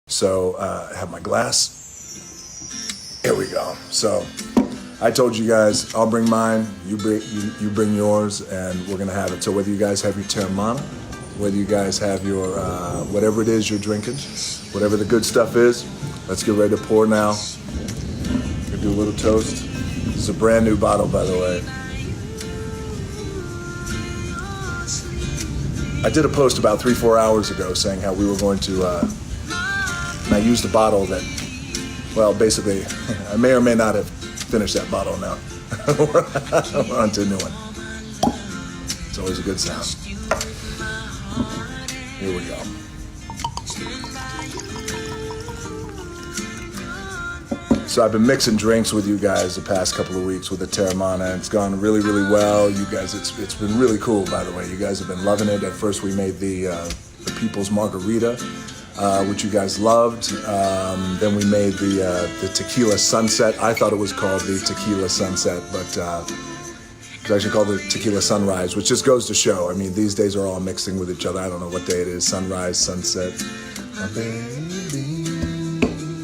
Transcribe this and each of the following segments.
So I have my glass. Here we go. So I told you guys I'll bring mine, you bring yours, and we're gonna have it. So whether you guys have your terramana, whether you guys have your whatever it is you're drinking, whatever the good stuff is, let's get ready to pour now. Gonna do a little toast. This is a brand new bottle, by the way. I did a post about 3-4 hours ago saying how we were going to, and I used a bottle that, well, basically, I may or may not have finished that bottle now. We're on to a new one. It's always a good sound. Here we go. So I've been mixing drinks with you guys the past couple of weeks with the terramana, and it's gone really, really well. You guys, it's been really cool, by the way. You guys have been loving it. At first we made the people's margarita, which you guys loved. Then we made the tequila sunset. I thought it was called the tequila sunset, but it's actually called the tequila sunrise, which just goes to show. I mean, these days are all mixing with each other. I don't know what day it is, sunrise, sunset. My baby.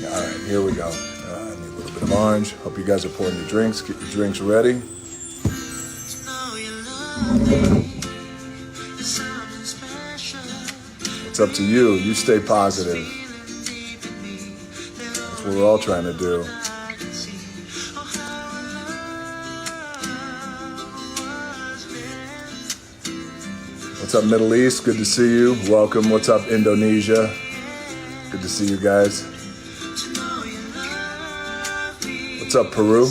All right, here we go. Of orange. Hope you guys are pouring your drinks. Get your drinks ready. It's up to you. You stay positive. That's what we're all trying to do. What's up, Middle East? Good to see you. Welcome. What's up, Indonesia? Good to see you guys. What's up, Peru?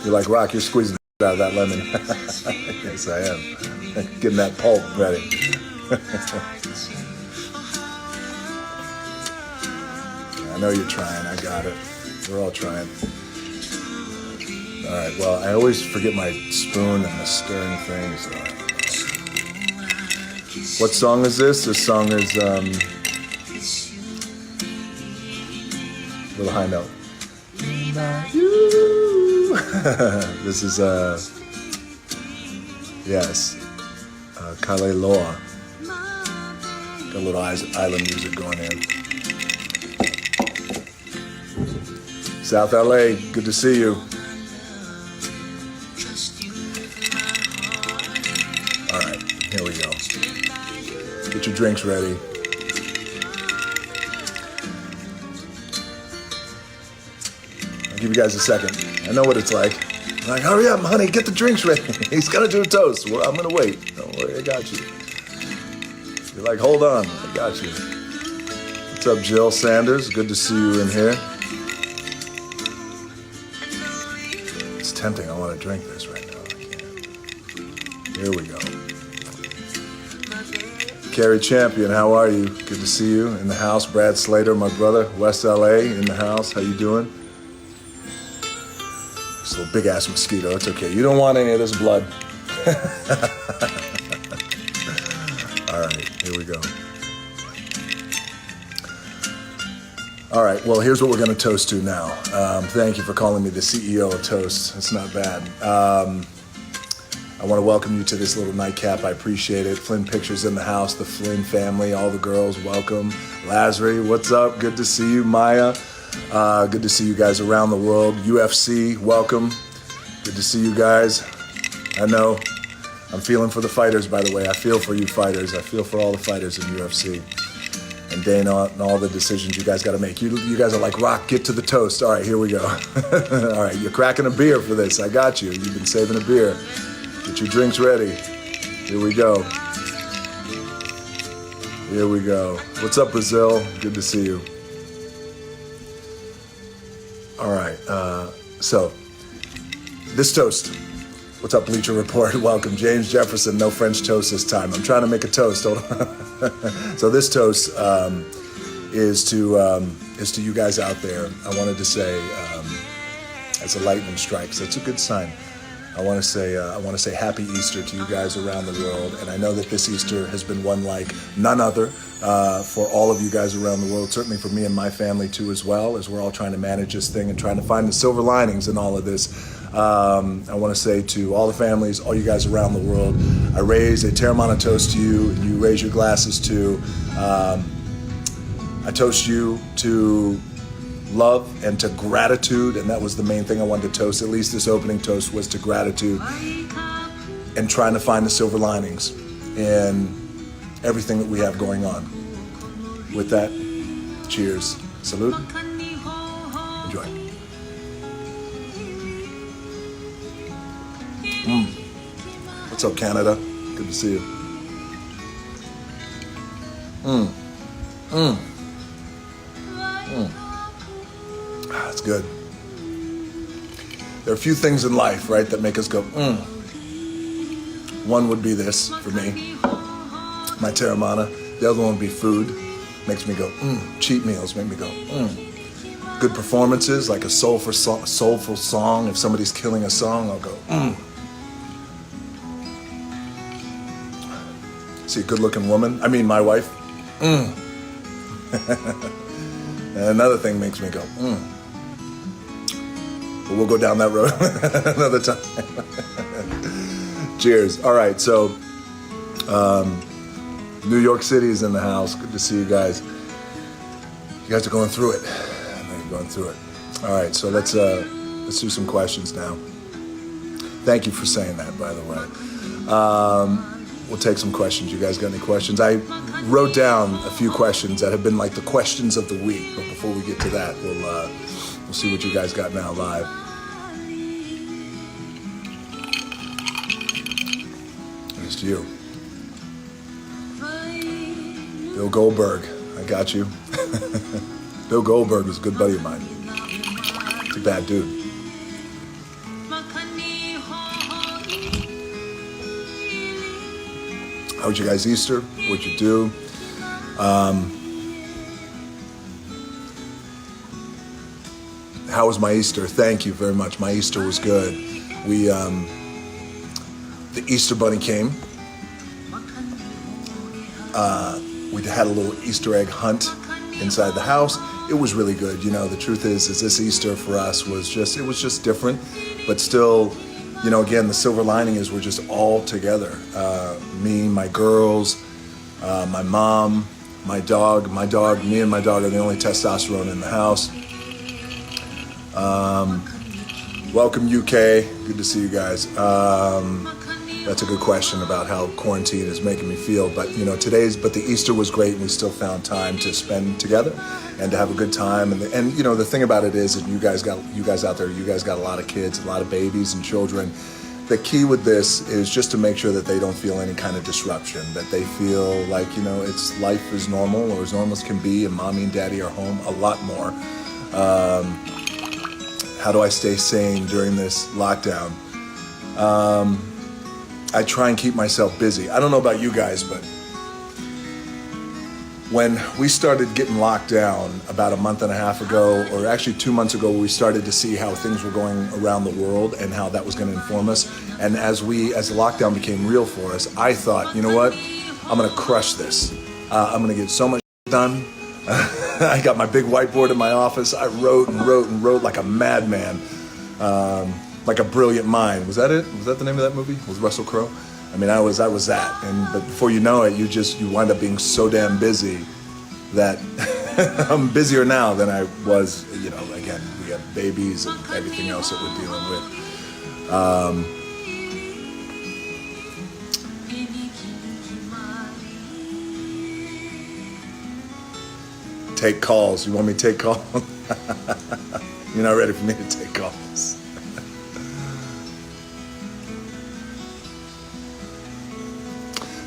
You're like, Rock, you're squeezing out of that lemon. Yes, I am. Getting that pulp ready. I know you're trying. I got it. We're all trying. All right, well, I always forget my spoon and the stirring thing. So. What song is this? This song is Little High Note. This is yes, Kale Loa. Got a little island music going in. South LA, good to see you. All right, here we go. Get your drinks ready. Give you guys a second. I know what it's like. I'm like, hurry up, honey, get the drinks ready. He's gonna do a toast. Well, I'm gonna wait. Don't worry, I got you. You're like, hold on, I got you. What's up, Jill Sanders? Good to see you in here. It's tempting. I want to drink this right now. I can't. Here we go. Carrie Champion, how are you? Good to see you in the house. Brad Slater, my brother, West LA in the house. How you doing? This little big ass mosquito. It's okay. You don't want any of this blood. All right, here we go. All right, well, here's what we're going to toast to now. Thank you for calling me the CEO of Toast. It's not bad. I want to welcome you to this little nightcap. I appreciate it. Flynn Pictures in the house, the Flynn family, all the girls, welcome. Lazary, what's up? Good to see you. Maya. Good to see you guys around the world. UFC, welcome. Good to see you guys. I know I'm feeling for the fighters, by the way. I feel for you fighters. I feel for all the fighters in UFC. And Dana and all the decisions you guys got to make. You guys are like, Rock, get to the toast. All right, here we go. All right, you're cracking a beer for this. I got you. You've been saving a beer. Get your drinks ready. Here we go. Here we go. What's up, Brazil? Good to see you. All right, so this toast. What's up, Bleacher Report? Welcome, James Jefferson. No French toast this time. I'm trying to make a toast. Hold on. So this toast is to you guys out there. I wanted to say, as a lightning strikes, that's a good sign. I want to say Happy Easter to you guys around the world, and I know that this Easter has been one like none other for all of you guys around the world. Certainly for me and my family too, as well, as we're all trying to manage this thing and trying to find the silver linings in all of this. I want to say to all the families, all you guys around the world, I raise a terramana toast to you, and you raise your glasses to I toast you to love and to gratitude, and that was the main thing I wanted to toast. At least this opening toast was to gratitude and trying to find the silver linings in everything that we have going on. With that, cheers. Salute. Enjoy. What's up, Canada? Good to see you. That's good. There are a few things in life, right, that make us go, One would be this for me, my terramana. The other one would be food. Makes me go, Cheat meals make me go, Good performances, like a soulful song. If somebody's killing a song, I'll go, See a good-looking woman, my wife, And another thing makes me go, But we'll go down that road another time. Cheers. All right, so New York City is in the house. Good to see you guys. You guys are going through it. I know you're going through it. All right, so let's do some questions now. Thank you for saying that, by the way. We'll take some questions. You guys got any questions? I wrote down a few questions that have been like the questions of the week. But before we get to that, we'll see what you guys got now live. It's to you. Bill Goldberg, I got you. Bill Goldberg was a good buddy of mine. He's a bad dude. How was your guys' Easter? What'd you do? How was my Easter? Thank you very much. My Easter was good. The Easter Bunny came. We had a little Easter egg hunt inside the house. It was really good. The truth is this Easter for us was just different, but still, again, the silver lining is we're just all together. Me, my girls, my mom, my dog. Me and my dog are the only testosterone in the house. Welcome, UK. Good to see you guys. That's a good question about how quarantine is making me feel. But but the Easter was great, and we still found time to spend together and to have a good time. And the thing about it is that you guys out there, you guys got a lot of kids, a lot of babies and children. The key with this is just to make sure that they don't feel any kind of disruption, that they feel like it's life is normal, or as normal as can be, and mommy and daddy are home a lot more. How do I stay sane during this lockdown? I try and keep myself busy. I don't know about you guys, but when we started getting locked down about a month and a half ago, or actually 2 months ago, we started to see how things were going around the world and how that was going to inform us. And as the lockdown became real for us, I thought, you know what? I'm going to crush this. I'm going to get so much done. I got my big whiteboard in my office. I wrote and wrote and wrote like a madman. Like a brilliant mind. Was that it? Was that the name of that movie? Was Russell Crowe? I was that. But before you know it, you wind up being so damn busy that I'm busier now than I was. Again, we have babies and everything else that we're dealing with. Take calls. You want me to take calls? You're not ready for me to take calls.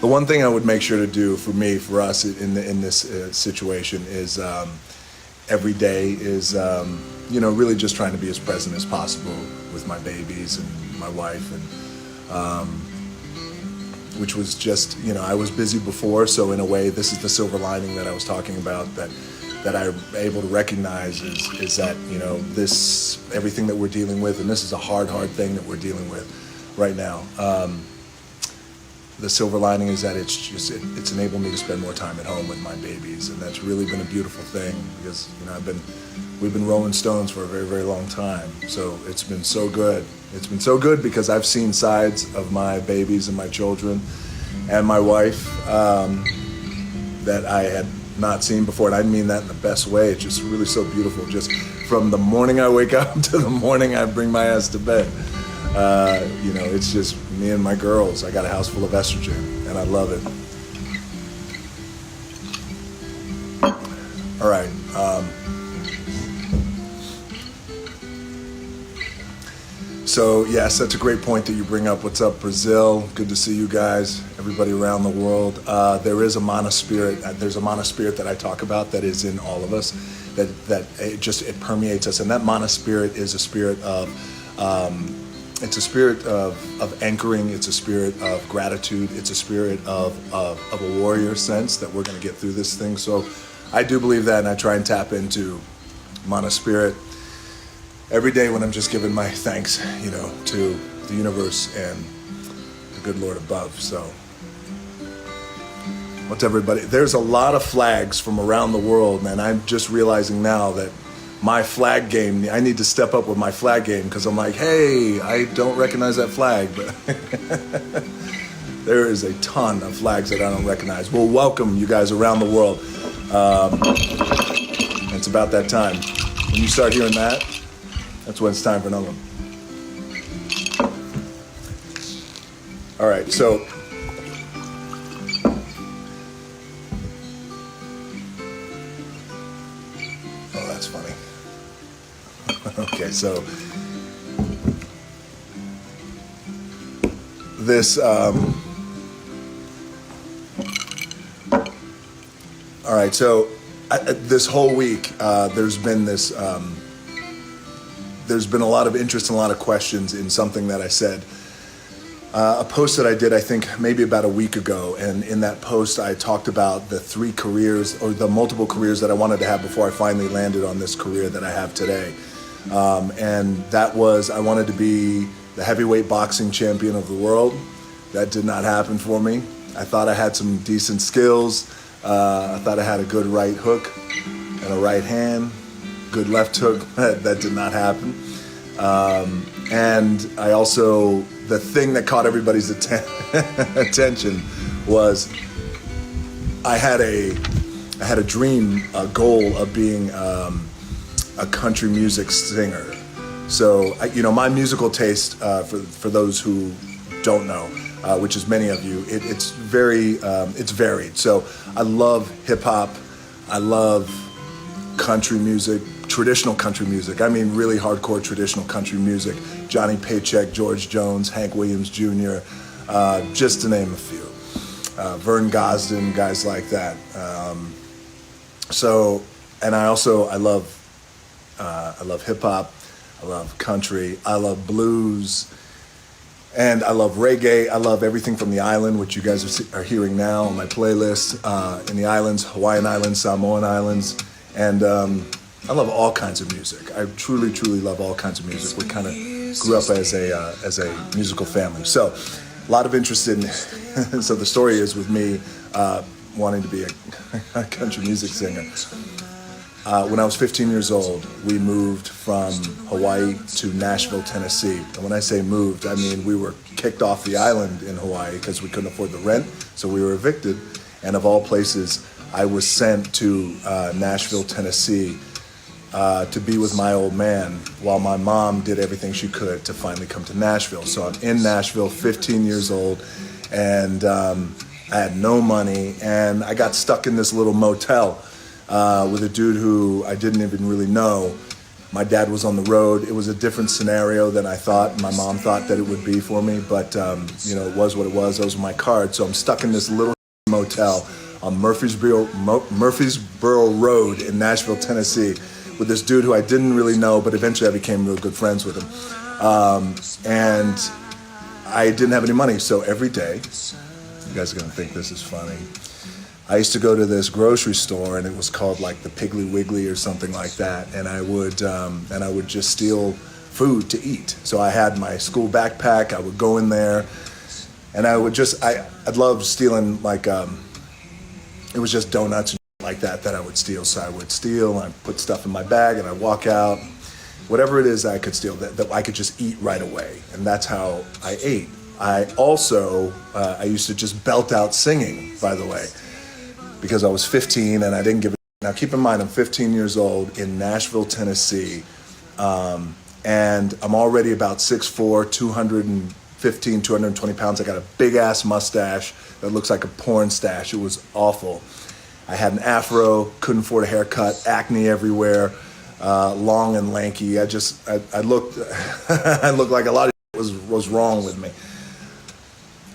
The one thing I would make sure to do for us in this situation is every day is, really just trying to be as present as possible with my babies and my wife, and which was just, I was busy before, so in a way, this is the silver lining that I was talking about, that I'm able to recognize is that, this, everything that we're dealing with, and this is a hard thing that we're dealing with right now. The silver lining is that it's enabled me to spend more time at home with my babies, and that's really been a beautiful thing, because we've been Rolling Stones for a very, very long time. So it's been so good. It's been so good because I've seen sides of my babies and my children and my wife that I had not seen before, and I mean that in the best way. It's just really so beautiful. Just from the morning I wake up to the morning I bring my ass to bed. You know, it's just me and my girls. I got a house full of estrogen, and I love it. All right. So yes, that's a great point that you bring up. What's up, Brazil? Good to see you guys, everybody around the world. There is a mana spirit. There's a mana spirit that I talk about that is in all of us. That it permeates us, and that mana spirit is a spirit of. It's a spirit of anchoring. It's a spirit of gratitude. It's a spirit of a warrior sense that we're going to get through this thing. So I do believe that, and I try and tap into mana spirit every day when I'm just giving my thanks, you know, to the universe and the good Lord above. So what's everybody? There's a lot of flags from around the world, and I'm just realizing now that my flag game, I need to step up with my flag game, because I'm like, hey, I don't recognize that flag, but there is a ton of flags that I don't recognize. Well, welcome you guys around the world. It's about that time. When you start hearing that, that's when it's time for another one. All right, so oh, that's funny. Okay, so this all right, so this whole week there's been this there's been a lot of interest and a lot of questions in something that I said. A post that I did, I think, maybe about a week ago. And in that post, I talked about the 3 careers, or the multiple careers that I wanted to have before I finally landed on this career that I have today. And that was, I wanted to be the heavyweight boxing champion of the world. That did not happen for me. I thought I had some decent skills. I thought I had a good right hook and a right hand. Good left hook. That did not happen. And I also, the thing that caught everybody's attention was I had a dream, a goal of being a country music singer. So, you know, my musical taste, for those who don't know, which is many of you, it's varied. So I love hip hop. I love country music. Traditional country music. I mean, really hardcore traditional country music. Johnny Paycheck, George Jones, Hank Williams Jr., just to name a few. Vern Gosdin, guys like that. So, and I love hip hop. I love country. I love blues. And I love reggae. I love everything from the island, which you guys are hearing now on my playlist. In the islands, Hawaiian Islands, Samoan Islands, and I love all kinds of music. I truly, truly love all kinds of music. We kind of grew up as a musical family. So a lot of interest in, so the story is with me wanting to be a country music singer. When I was 15 years old, we moved from Hawaii to Nashville, Tennessee. And when I say moved, I mean we were kicked off the island in Hawaii because we couldn't afford the rent, so we were evicted. And of all places, I was sent to Nashville, Tennessee, to be with my old man while my mom did everything she could to finally come to Nashville. So I'm in Nashville, 15 years old, and I had no money, and I got stuck in this little motel with a dude who I didn't even really know. My dad was on the road. It was a different scenario than I thought. My mom thought that it would be for me, but you know, it was what it was. Those were my cards. So I'm stuck in this little motel on Murfreesboro Road in Nashville, Tennessee, with this dude who I didn't really know, but eventually I became real good friends with him. And I didn't have any money, so every day, you guys are gonna think this is funny, I used to go to this grocery store, and it was called like the Piggly Wiggly or something like that, and I would just steal food to eat. So I had my school backpack, I would go in there, and I loved stealing, like, it was just donuts and like that I would steal. So I would steal, and I'd put stuff in my bag, and I'd walk out. Whatever it is I could steal that I could just eat right away. And that's how I ate. I also, I used to just belt out singing, by the way. because I was 15 and I didn't give a. Now keep in mind, I'm 15 years old in Nashville, Tennessee, and I'm already about 6'4", 215, 220 pounds. I got a big ass mustache that looks like a porn stash. It was awful. I had an afro, couldn't afford a haircut, acne everywhere, long and lanky. I looked, I looked like a lot of was wrong with me.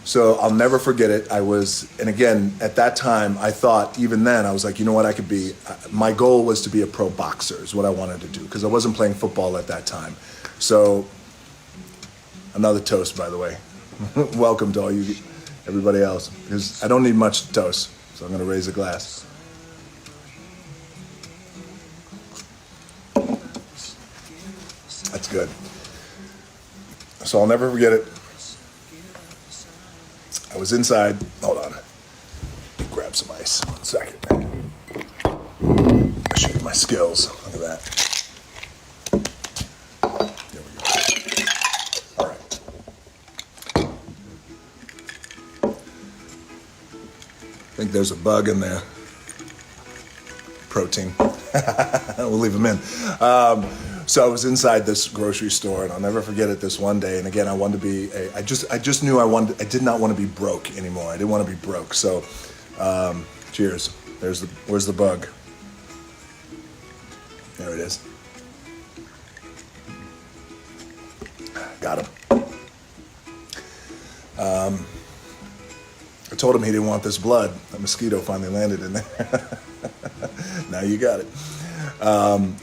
So I'll never forget it. And again, at that time, I thought, even then, I was like, you know what, I could be, my goal was to be a pro boxer is what I wanted to do, because I wasn't playing football at that time. So, another toast, by the way. Welcome to everybody else, because I don't need much to toast, so I'm gonna raise a glass. That's good. So I'll never forget it. I was inside. Hold on. Grab some ice. 1 second. I'll show you my skills. Look at that. There we go. All right. I think there's a bug in there. Protein. We'll leave them in. So I was inside this grocery store, and I'll never forget it this one day. And again, I wanted to be, I just knew I did not want to be broke anymore. I didn't want to be broke. So, cheers. Where's the bug? There it is. Got him. I told him he didn't want this blood. A mosquito finally landed in there. Now you got it.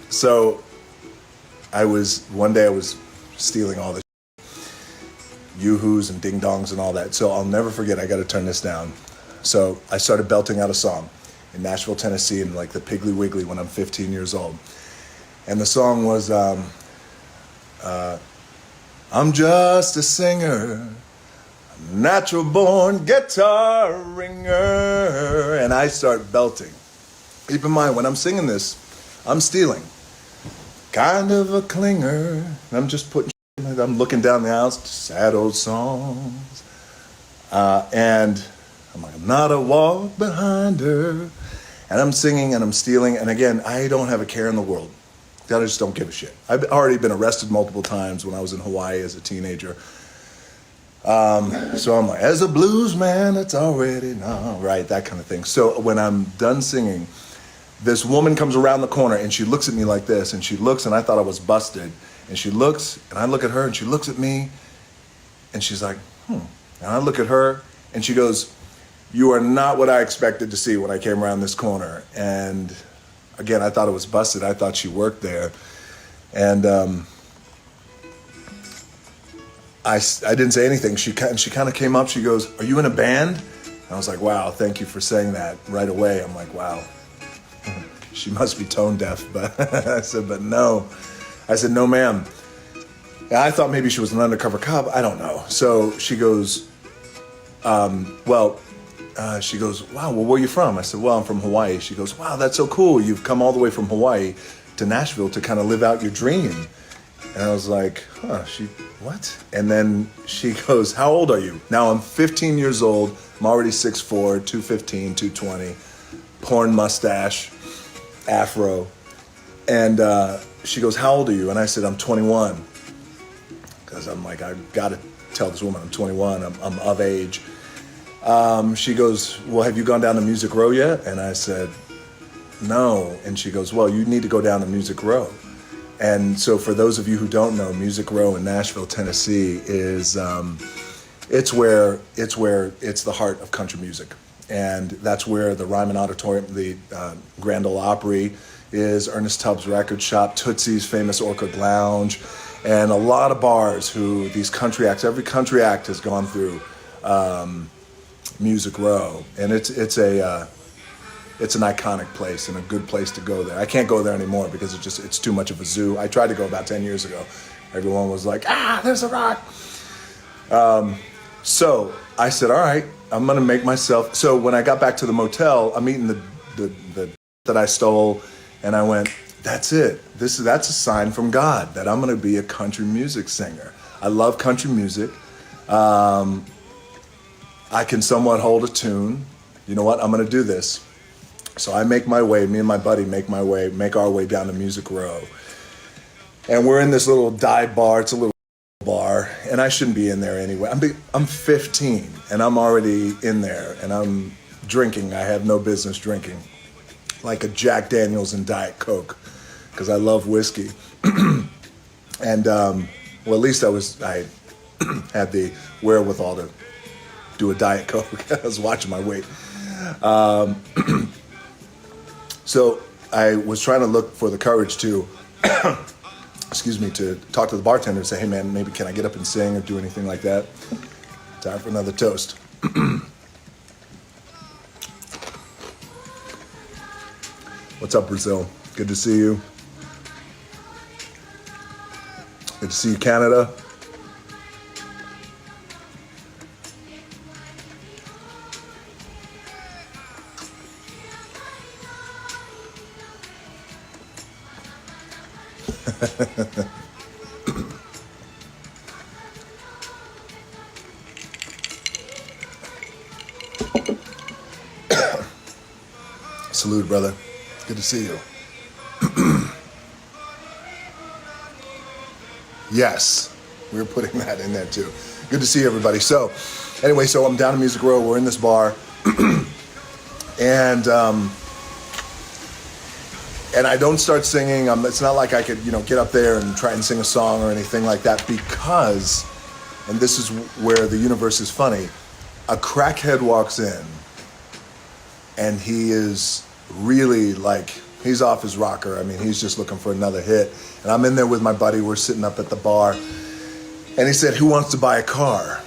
So one day I was stealing all the yoo-hoos and ding-dongs and all that. So I'll never forget, I got to turn this down. So I started belting out a song in Nashville, Tennessee, in like the Piggly Wiggly when I'm 15 years old. And the song was, I'm just a singer, natural born guitar ringer. And I start belting. Keep in mind, when I'm singing this, I'm stealing. Kind of a clinger. I'm just I'm looking down the aisle, sad old songs. And I'm like, I'm not a walk behind her. And I'm singing and I'm stealing. And again, I don't have a care in the world. I just don't give a shit. I've already been arrested multiple times when I was in Hawaii as a teenager. So I'm like, as a blues man, it's already now, right? That kind of thing. So when I'm done singing, this woman comes around the corner and she looks at me like this, and she looks, and I thought I was busted. And she looks, and I look at her, and she looks at me, and she's like, And I look at her, and she goes, you are not what I expected to see when I came around this corner. And again, I thought it was busted. I thought she worked there. And I didn't say anything. She kind of came up, she goes, are you in a band? And I was like, wow, thank you for saying that right away. I'm like, wow. She must be tone deaf, but I said, no. I said, no, ma'am. And I thought maybe she was an undercover cop. I don't know. So she goes, she goes, wow, well, where are you from? I said, well, I'm from Hawaii. She goes, wow, that's so cool. You've come all the way from Hawaii to Nashville to kind of live out your dream. And I was like, what? And then she goes, how old are you? Now I'm 15 years old. I'm already 6'4", 215, 220, porn mustache, afro. And she goes, how old are you? And I said, I'm 21. Because I'm like, I've got to tell this woman I'm 21. I'm of age. She goes, well, have you gone down to Music Row yet? And I said, no. And she goes, well, you need to go down to Music Row. And so for those of you who don't know, Music Row in Nashville, Tennessee is, it's the heart of country music. And that's where the Ryman Auditorium, the Grand Ole Opry is, Ernest Tubbs Record Shop, Tootsie's famous Orchid Lounge, and a lot of bars who these country acts, every country act has gone through Music Row. And it's an iconic place and a good place to go there. I can't go there anymore because it's too much of a zoo. I tried to go about 10 years ago. Everyone was like, there's a rock. So I said, all right, I'm going to make myself. So when I got back to the motel, I'm eating the that I stole, and I went, that's it. That's a sign from God that I'm going to be a country music singer. I love country music. I can somewhat hold a tune. You know what? I'm going to do this. So I make my way, me and my buddy make our way down to Music Row. And we're in this little dive bar. It's a little bar, and I shouldn't be in there anyway. I'm 15, and I'm already in there, and I'm drinking. I have no business drinking. Like a Jack Daniels and Diet Coke, because I love whiskey. And, well, at least I had the wherewithal to do a Diet Coke. I was watching my weight. So I was trying to look for the courage to, excuse me, to talk to the bartender and say, hey man, maybe can I get up and sing or do anything like that? Time for another toast. What's up, Brazil? Good to see you. Good to see you, Canada. Salute, brother. Good to see you. Yes, we were putting that in there too. Good to see everybody. So, anyway, so I'm down in Music Row. We're in this bar, and I don't start singing. It's not like I could, get up there and try and sing a song or anything like that because, and this is where the universe is funny, a crackhead walks in, and he is really he's off his rocker. I mean, he's just looking for another hit. And I'm in there with my buddy. We're sitting up at the bar. And he said, who wants to buy a car?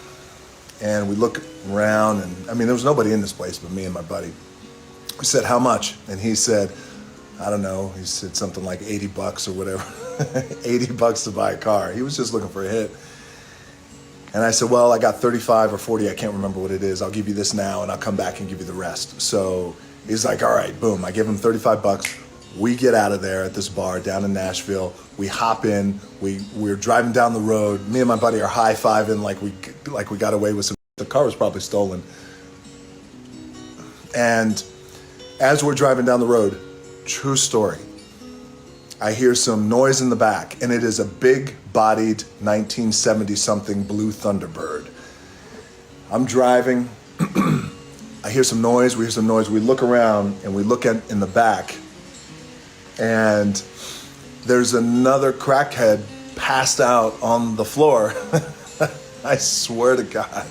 And we look around, and there was nobody in this place but me and my buddy. We said, how much? And he said, I don't know. He said something like $80 or whatever. $80 to buy a car. He was just looking for a hit. And I said, well, I got 35 or 40. I can't remember what it is. I'll give you this now, and I'll come back and give you the rest. So he's like, all right, boom. I give him $35. We get out of there at this bar down in Nashville. We hop in. We're driving down the road. Me and my buddy are high-fiving like we got away with some. The car was probably stolen. And as we're driving down the road, true story, I hear some noise in the back, and it is a big-bodied 1970-something blue Thunderbird. I'm driving. I hear some noise. We hear some noise. We look around, and we look in the back, and there's another crackhead passed out on the floor. I swear to God.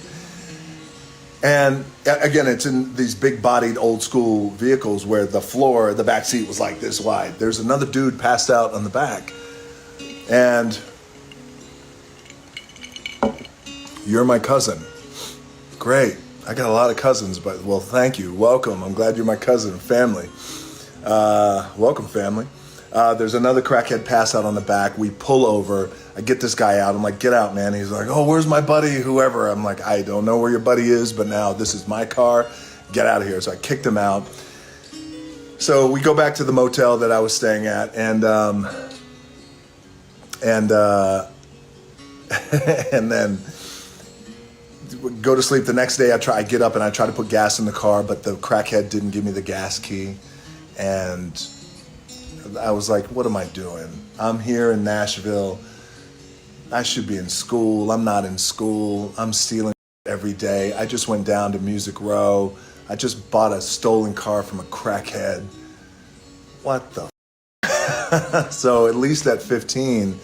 And again, it's in these big-bodied old-school vehicles where the back seat was like this wide. There's another dude passed out on the back. And you're my cousin. Great. I got a lot of cousins, but, well, thank you. Welcome. I'm glad you're my cousin and family. Welcome, family. There's another crackhead pass out on the back. We pull over. I get this guy out. I'm like, get out, man. He's like, oh, where's my buddy, whoever? I'm like, I don't know where your buddy is, but now this is my car. Get out of here. So I kicked him out. So we go back to the motel that I was staying at, and and then go to sleep. The next day I get up and I try to put gas in the car, but the crackhead didn't give me the gas key. And I was like, what am I doing? I'm here in Nashville. I should be in school. I'm not in school. I'm stealing every day. I just went down to Music Row. I just bought a stolen car from a crackhead. What the f-? So at least at 15,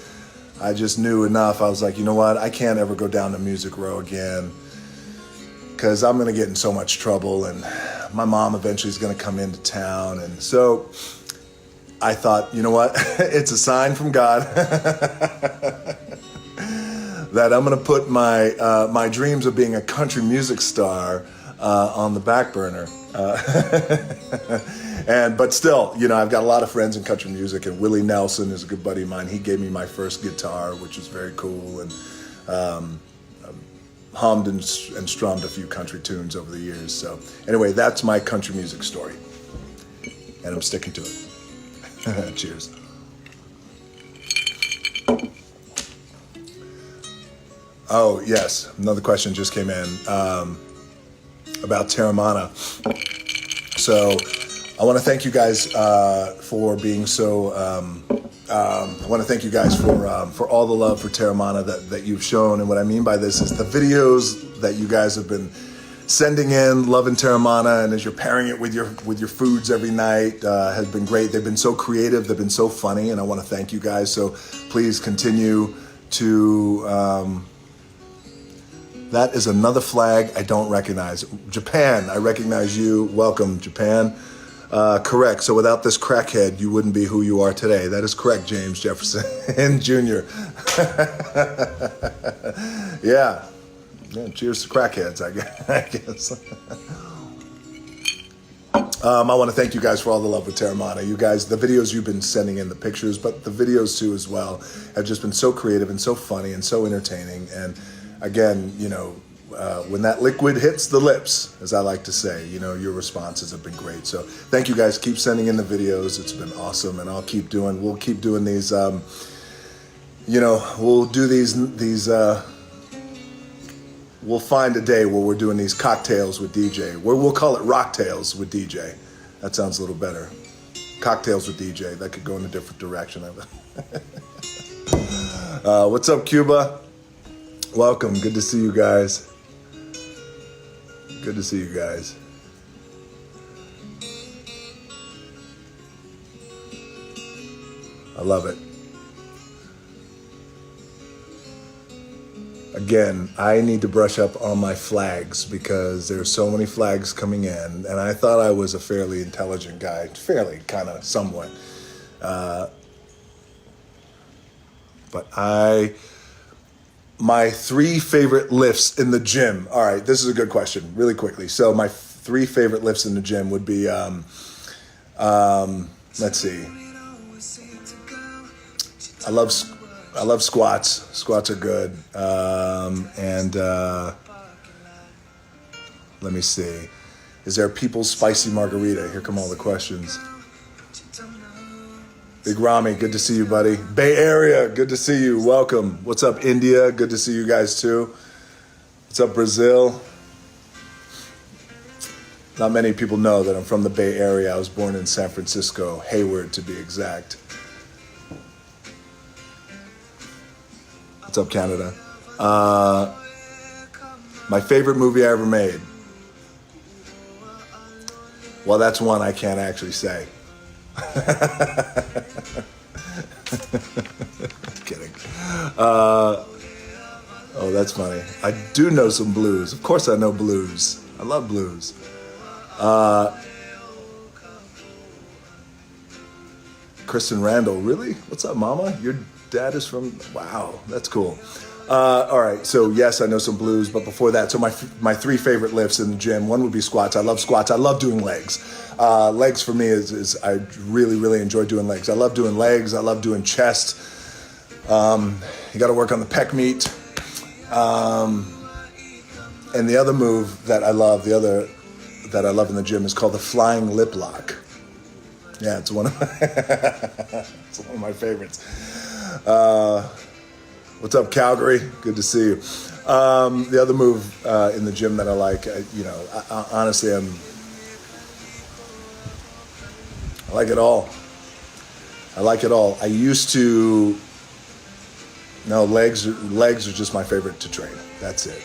I just knew enough. I was like, you know what? I can't ever go down to Music Row again because I'm going to get in so much trouble, and my mom eventually is going to come into town. And so I thought, you know what? It's a sign from God that I'm going to put my dreams of being a country music star on the back burner. But still, I've got a lot of friends in country music, and Willie Nelson is a good buddy of mine. He gave me my first guitar, which was very cool, and hummed and strummed a few country tunes over the years. So anyway, that's my country music story, and I'm sticking to it. Cheers. Oh, yes. Another question just came in about terramana. So I want to thank you guys for being so. I want to thank you guys for all the love for Terramana that you've shown. And what I mean by this is the videos that you guys have been sending in, loving Terramana, and as you're pairing it with your foods every night, has been great. They've been so creative, they've been so funny, and I want to thank you guys. So please continue to. That is another flag I don't recognize. Japan, I recognize you. Welcome, Japan. Correct. So without this crackhead, you wouldn't be who you are today. That is correct, James Jefferson and Jr. Yeah. Cheers to crackheads, I guess. I want to thank you guys for all the love with Terramana. You guys, the videos you've been sending in, the pictures, but the videos too as well, have just been so creative and so funny and so entertaining. And again, when that liquid hits the lips, as I like to say, your responses have been great. So thank you guys. Keep sending in the videos. It's been awesome. And we'll keep doing these, we'll do these, we'll find a day where we're doing these cocktails with DJ, where we'll call it rocktails with DJ. That sounds a little better. Cocktails with DJ. That could go in a different direction. What's up, Cuba? Welcome. Good to see you guys. Good to see you guys. I love it. Again, I need to brush up on my flags because there's so many flags coming in, and I thought I was a fairly intelligent guy, kind of, somewhat. But my 3 favorite lifts in the gym. All right, this is a good question, really quickly. So my 3 favorite lifts in the gym would be, let's see. I love squats. Squats are good. Let me see. Is there a People's Spicy Margarita? Here come all the questions. Big Rami, good to see you, buddy. Bay Area, good to see you. Welcome. What's up, India? Good to see you guys, too. What's up, Brazil? Not many people know that I'm from the Bay Area. I was born in San Francisco, Hayward, to be exact. What's up, Canada? My favorite movie I ever made. Well, that's one I can't actually say. Kidding. Oh, that's funny. I do know some blues. Of course I know blues. I love blues. Kristen Randall, really? What's up, mama? Your dad is from... Wow, that's cool. All right, so yes, I know some blues, but before that, so my 3 favorite lifts in the gym, one would be squats. I love squats. I love doing legs. Legs for me is I really, really enjoy doing legs. I love doing legs. I love doing chest. You got to work on the pec meat. And the other move that I love, in the gym is called the flying lip lock. Yeah, it's one of my favorites. What's up, Calgary? Good to see you. The other move in the gym that I like, honestly, I like it all. I like it all. I used to. No, legs are just my favorite to train. That's it.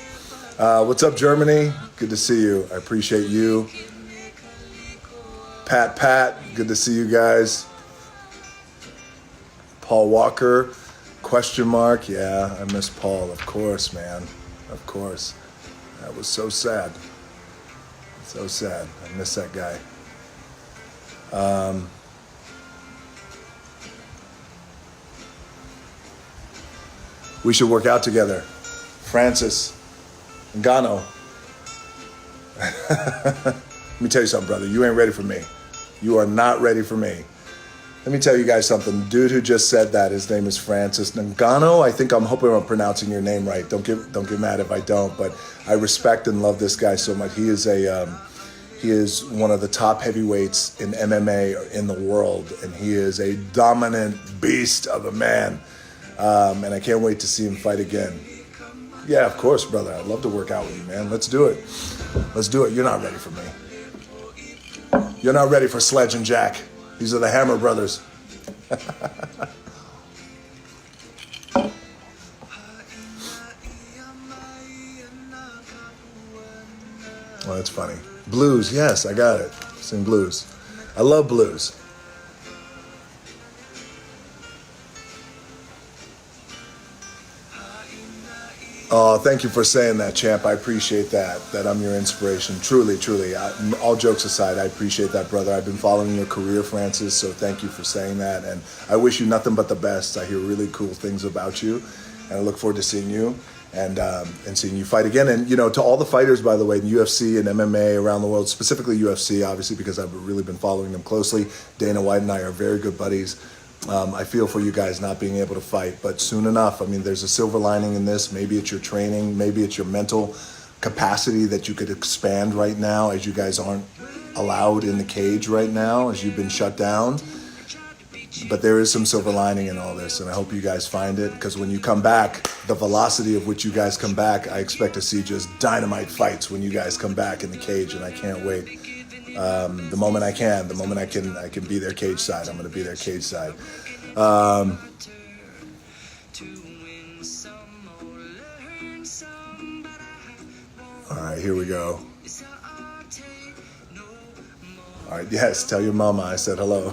What's up, Germany? Good to see you. I appreciate you. Pat, good to see you guys. Paul Walker, ? Yeah, I miss Paul, of course, man. Of course. That was so sad. So sad. I miss that guy. We should work out together. Francis Ngannou. Let me tell you something, brother. You ain't ready for me. You are not ready for me. Let me tell you guys something. The dude who just said that, his name is Francis Ngannou. I'm hoping I'm pronouncing your name right. Don't get mad if I don't, but I respect and love this guy so much. He is one of the top heavyweights in MMA in the world, and he is a dominant beast of a man. And I can't wait to see him fight again. Yeah, of course, brother. I'd love to work out with you, man. Let's do it. Let's do it. You're not ready for me. You're not ready for Sledge and Jack. These are the Hammer Brothers. Well, that's funny. Blues, yes, I got it. Sing blues. I love blues. Oh, thank you for saying that, champ. I appreciate that I'm your inspiration. Truly, truly. All jokes aside, I appreciate that, brother. I've been following your career, Francis, so thank you for saying that. And I wish you nothing but the best. I hear really cool things about you, and I look forward to seeing you and seeing you fight again. And, you know, to all the fighters, by the way, in UFC and MMA around the world, specifically UFC, obviously, because I've really been following them closely. Dana White and I are very good buddies. I feel for you guys not being able to fight, but soon enough, I mean, there's a silver lining in this. Maybe it's your training, maybe it's your mental capacity that you could expand right now, as you guys aren't allowed in the cage right now, as you've been shut down. But there is some silver lining in all this, and I hope you guys find it, because when you come back, the velocity of which you guys come back, I expect to see just dynamite fights when you guys come back in the cage, and I can't wait. The moment I can be their cage side. I'm going to be their cage side. All right, here we go. All right, yes, tell your mama I said hello.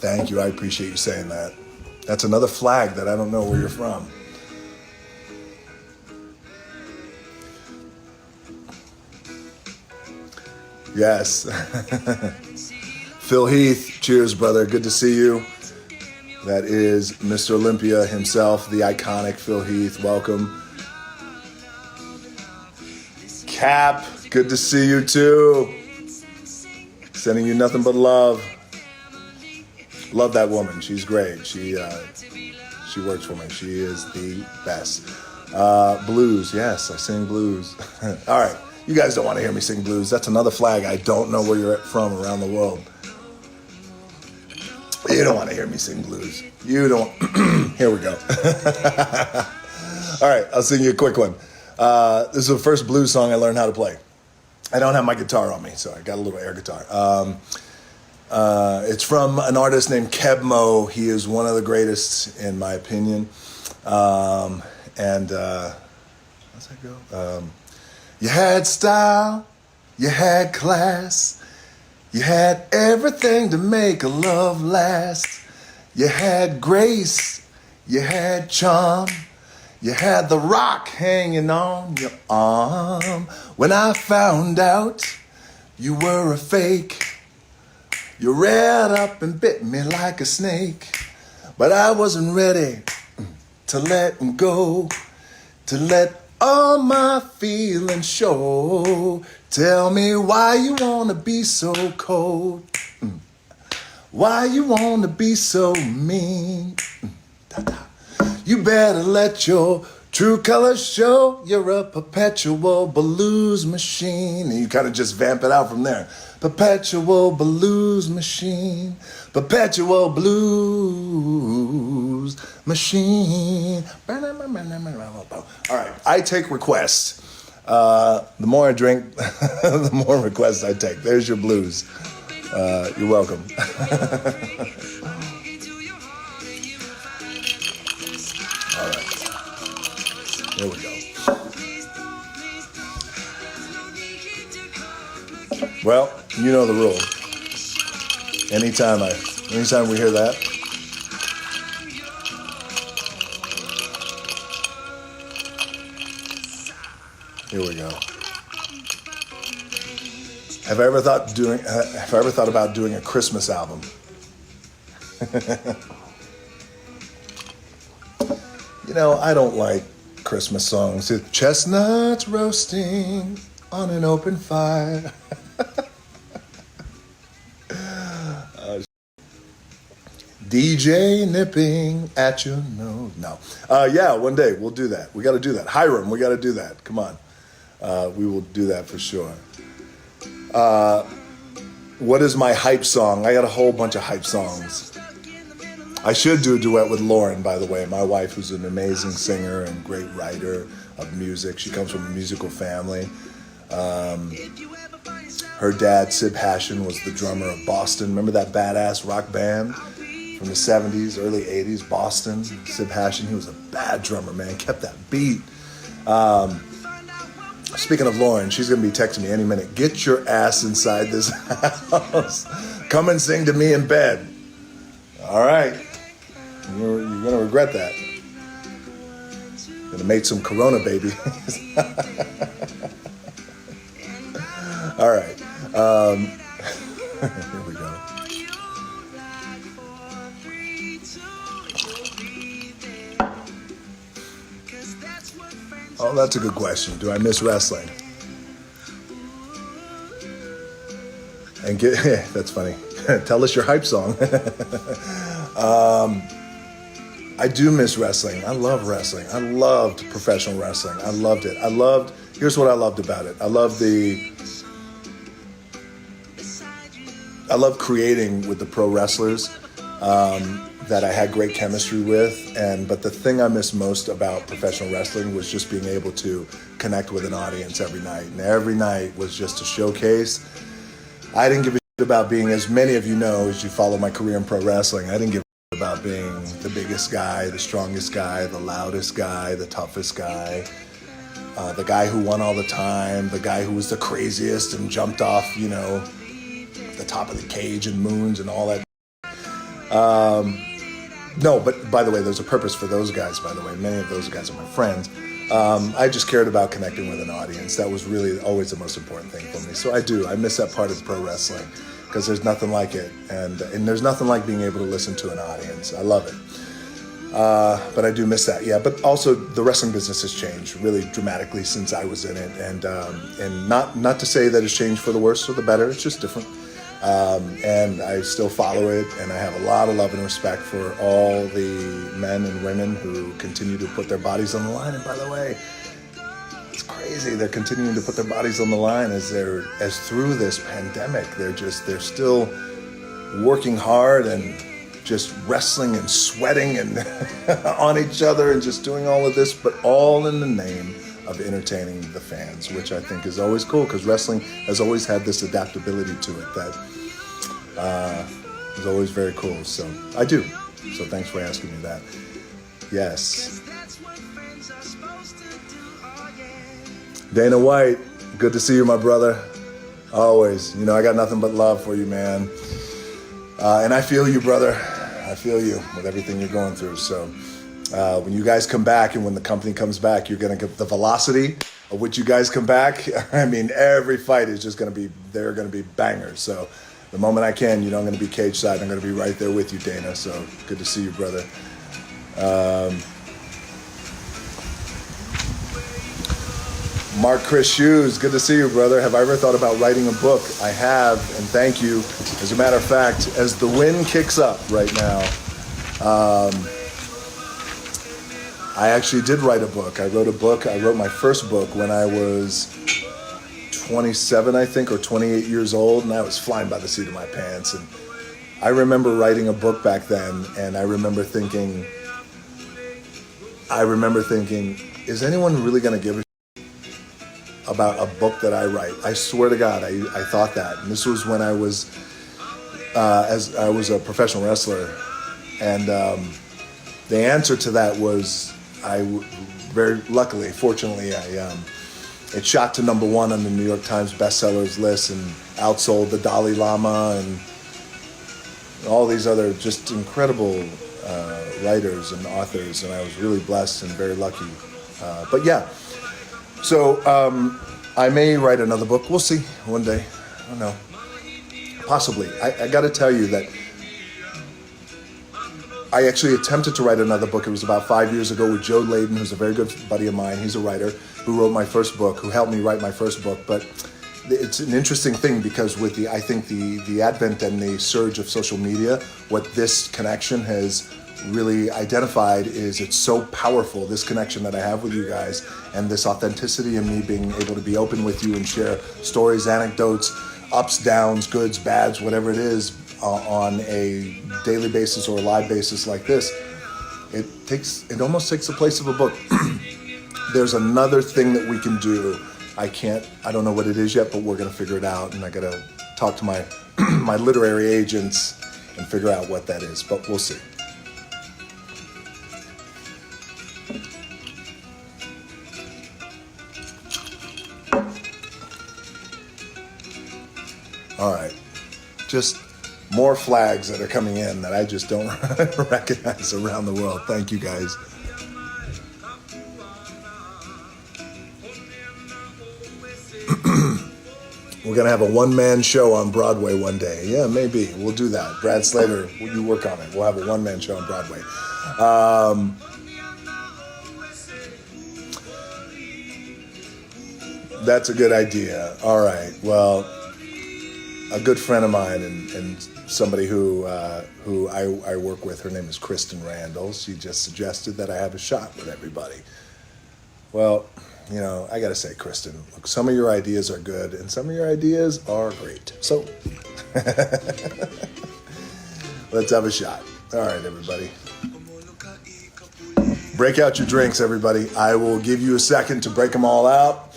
Thank you, I appreciate you saying that. That's another flag that I don't know where you're from. Yes. Phil Heath, cheers, brother. Good to see you. That is Mr. Olympia himself, the iconic Phil Heath. Welcome. Cap, good to see you too. Sending you nothing but love. Love that woman. She's great. She works for me. She is the best. Blues, yes, I sing blues. All right. You guys don't want to hear me sing blues. That's another flag. I don't know where you're from around the world. You don't want to hear me sing blues. You don't. Here we go. All right, I'll sing you a quick one. This is the first blues song I learned how to play. I don't have my guitar on me, so I got a little air guitar. It's from an artist named Kebmo. He is one of the greatest, in my opinion. How's that go? You had style, you had class, you had everything to make a love last. You had grace, you had charm, you had the rock hanging on your arm. When I found out you were a fake, you reared up and bit me like a snake. But I wasn't ready to let go, to let all my feelings show. Tell me why you wanna be so cold, why you wanna be so mean. You better let your true colors show. You're a perpetual blues machine. And you kind of just vamp it out from there. Perpetual blues machine, perpetual blues machine. All right, I take requests. The more I drink, the more requests I take. There's your blues. You're welcome. All right, here we go. Well, you know the rule. Anytime we hear that, here we go. Have I ever thought about doing a Christmas album? You know, I don't like Christmas songs. It's chestnuts roasting on an open fire. DJ nipping at your nose. No. Yeah, one day we'll do that. We got to do that. Hiram, we got to do that. Come on. We will do that for sure. What is my hype song? I got a whole bunch of hype songs. I should do a duet with Lauren, by the way, my wife, who's an amazing singer and great writer of music. She comes from a musical family. Her dad, Sib Hashin, was the drummer of Boston. Remember that badass rock band from the 70s, early 80s, Boston? Sib Hashin, he was a bad drummer, man. Kept that beat. Speaking of Lauren, she's going to be texting me any minute. Get your ass inside this house. Come and sing to me in bed. All right. You're going to regret that. Going to make some Corona, baby. All right. Here we go. Oh, that's a good question. Do I miss wrestling? And that's funny. Tell us your hype song. I do miss wrestling. I love wrestling. I loved professional wrestling. I loved it. Here's what I loved about it. I love creating with the pro wrestlers that I had great chemistry with. But the thing I miss most about professional wrestling was just being able to connect with an audience every night. And every night was just a showcase. I didn't give a shit about being, as many of you know, as you follow my career in pro wrestling, I didn't give a shit about being the biggest guy, the strongest guy, the loudest guy, the toughest guy, the guy who won all the time, the guy who was the craziest and jumped off, the top of the cage and moons and all that. No, but by the way, there's a purpose for those guys, by the way. Many of those guys are my friends. I just cared about connecting with an audience. That was really always the most important thing for me. So I miss that part of pro wrestling because there's nothing like it. And there's nothing like being able to listen to an audience. I love it. But I do miss that, yeah. But also the wrestling business has changed really dramatically since I was in it. And not to say that it's changed for the worse or the better. It's just different. And I still follow it, and I have a lot of love and respect for all the men and women who continue to put their bodies on the line. And by the way, it's crazy. They're continuing to put their bodies on the line as through this pandemic. They're still working hard and just wrestling and sweating and on each other and just doing all of this, but all in the name of entertaining the fans, which I think is always cool because wrestling has always had this adaptability to it that is always very cool. So I do. So thanks for asking me that. Yes. Dana White, good to see you, my brother. Always. I got nothing but love for you, man. And I feel you, brother. I feel you with everything you're going through. So when you guys come back and when the company comes back, you're going to get the velocity of which you guys come back. I mean, every fight is just they're going to be bangers. So the moment I can, I'm going to be cage side. I'm going to be right there with you, Dana. So good to see you, brother. Mark Chris Shoes, good to see you, brother. Have I ever thought about writing a book? I have, and thank you. As a matter of fact, as the wind kicks up right now, I actually did write a book. I wrote my first book when I was 27, I think, or 28 years old, and I was flying by the seat of my pants. And I remember writing a book back then, and I remember thinking, is anyone really going to give a about a book that I write? I swear to God, I thought that. And this was when I was, as I was a professional wrestler. And the answer to that was, fortunately, it shot to #1 on the New York Times bestsellers list and outsold the Dalai Lama and all these other just incredible writers and authors. And I was really blessed and very lucky. But yeah. So I may write another book. We'll see one day. I don't know. Possibly. I got to tell you that I actually attempted to write another book. It was about 5 years ago with Joe Layden, who's a very good buddy of mine. He's a writer who wrote my first book, who helped me write my first book. But it's an interesting thing because with the advent and the surge of social media, what this connection has really identified is it's so powerful, this connection that I have with you guys and this authenticity and me being able to be open with you and share stories, anecdotes, ups, downs, goods, bads, whatever it is, on a daily basis or a live basis like this, it almost takes the place of a book. There's another thing that we can do. I don't know what it is yet, but we're gonna figure it out, and I gotta talk to my my literary agents and figure out what that is, but we'll see. All right, just more flags that are coming in that I just don't recognize around the world. Thank you, guys. We're going to have a one-man show on Broadway one day. Yeah, maybe. We'll do that. Brad Slater, you work on it. We'll have a one-man show on Broadway. That's a good idea. All right. Well, a good friend of mine and somebody who I work with, her name is Kristen Randall. She just suggested that I have a shot with everybody. Well, you know, I got to say, Kristen, look, some of your ideas are good and some of your ideas are great. So let's have a shot. All right, everybody. Break out your drinks, everybody. I will give you a second to break them all out.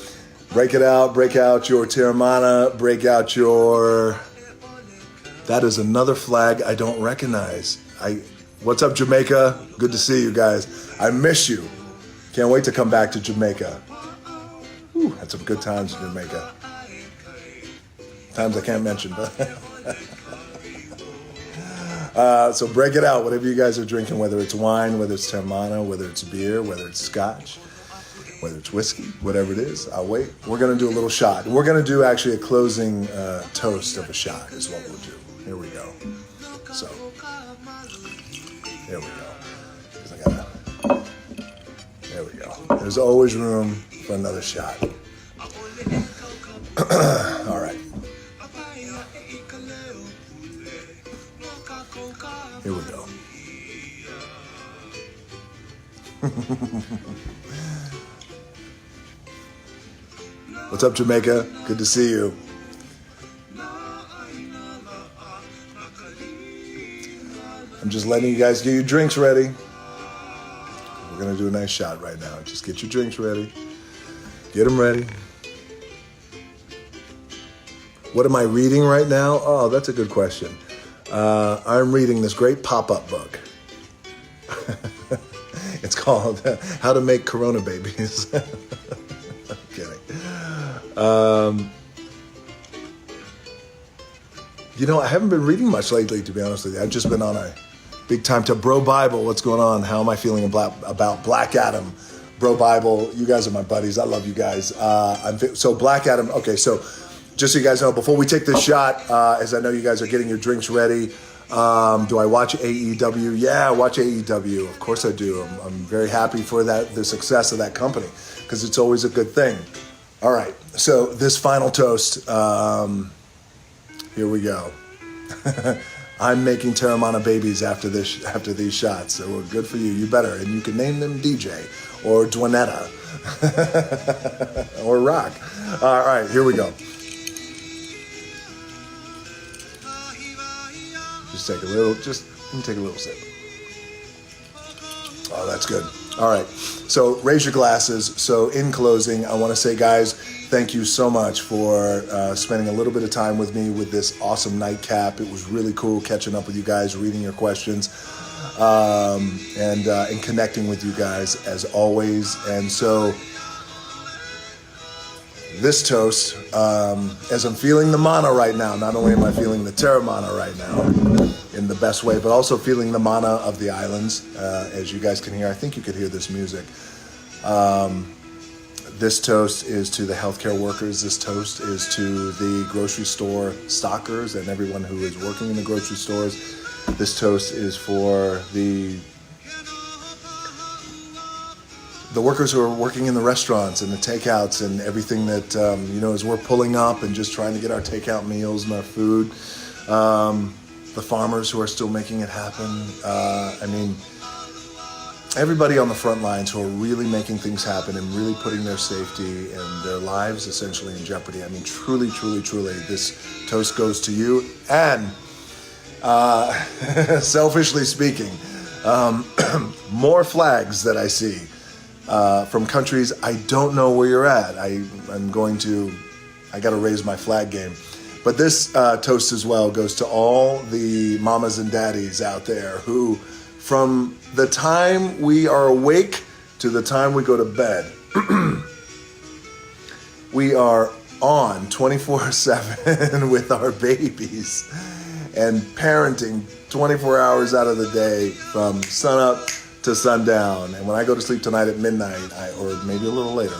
Break it out. Break out your terramana. Break out your... That is another flag I don't recognize. What's up, Jamaica? Good to see you guys. I miss you. Can't wait to come back to Jamaica. Whew, had some good times in Jamaica. Times I can't mention, but... so break it out, whatever you guys are drinking, whether it's wine, whether it's terramana, whether it's beer, whether it's scotch, whether it's whiskey, whatever it is. I'll wait. We're going to do a little shot. We're going to do actually a closing toast of a shot is what we'll do. Here we go. So, here we go. 'Cause I gotta... There we go. There's always room for another shot. All right. Here we go. What's up, Jamaica? Good to see you. I'm just letting you guys get your drinks ready. We're going to do a nice shot right now. Just get your drinks ready. Get them ready. What am I reading right now? Oh, that's a good question. I'm reading this great pop-up book. It's called How to Make Corona Babies. I'm kidding. You know, I haven't been reading much lately, to be honest with you. I've just been on a big time to Bro Bible. What's going on? How am I feeling about Black Adam? Bro Bible, you guys are my buddies. I love you guys. So Black Adam, okay, so just so you guys know, before we take this shot, as I know you guys are getting your drinks ready, do I watch AEW? Yeah, I watch AEW. Of course I do. I'm very happy for the success of that company, because it's always a good thing. All right, so this final toast, here we go. I'm making terramana babies after these shots, so we're good for you. You better, and you can name them DJ or Dwanetta or Rock. All right, here we go. Just take a little sip. Oh, that's good. All right, so raise your glasses. So in closing, I want to say, guys, thank you so much for spending a little bit of time with me with this awesome nightcap. It was really cool catching up with you guys, reading your questions, and connecting with you guys as always. And so this toast, as I'm feeling the mana right now, not only am I feeling the terramana right now in the best way, but also feeling the mana of the islands, as you guys can hear. I think you could hear this music. This toast is to the healthcare workers. This toast is to the grocery store stockers and everyone who is working in the grocery stores. This toast is for the workers who are working in the restaurants and the takeouts and everything that, as we're pulling up and just trying to get our takeout meals and our food. The farmers who are still making it happen. Everybody on the front lines who are really making things happen and really putting their safety and their lives essentially in jeopardy. I mean, truly, truly, truly, this toast goes to you. And Selfishly speaking, more flags that I see from countries I don't know where you're at. I got to raise my flag game. But this toast as well goes to all the mamas and daddies out there who, from the time we are awake to the time we go to bed, we are on 24/7 with our babies and parenting 24 hours out of the day from sunup to sundown. And when I go to sleep tonight at midnight, or maybe a little later,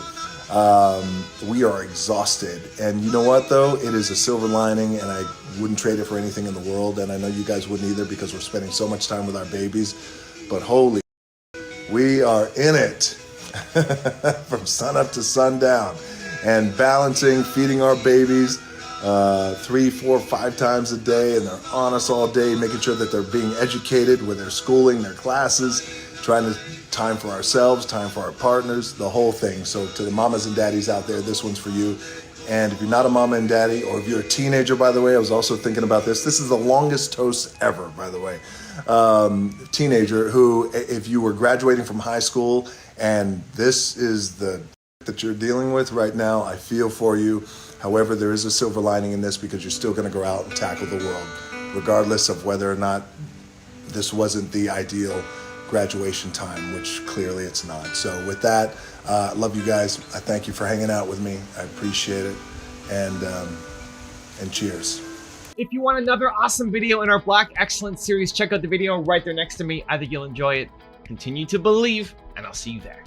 we are exhausted. And you know what, though? It is a silver lining, and I wouldn't trade it for anything in the world. And I know you guys wouldn't either, because we're spending so much time with our babies. But holy, we are in it from sunup to sundown, and balancing, feeding our babies 3, 4, 5 times a day, and they're on us all day, making sure that they're being educated with their schooling, their classes, trying to time for ourselves, time for our partners, the whole thing. So to the mamas and daddies out there, this one's for you. And if you're not a mama and daddy, or if you're a teenager, by the way, I was also thinking about this. This is the longest toast ever, by the way. Teenager who, if you were graduating from high school and this is the that you're dealing with right now, I feel for you. However, there is a silver lining in this, because you're still going to go out and tackle the world, regardless of whether or not this wasn't the ideal graduation time, which clearly it's not. So with that, love you guys. I thank you for hanging out with me. I appreciate it. And cheers. If you want another awesome video in our Black Excellence series, check out the video right there next to me. I think you'll enjoy it. Continue to believe, and I'll see you there.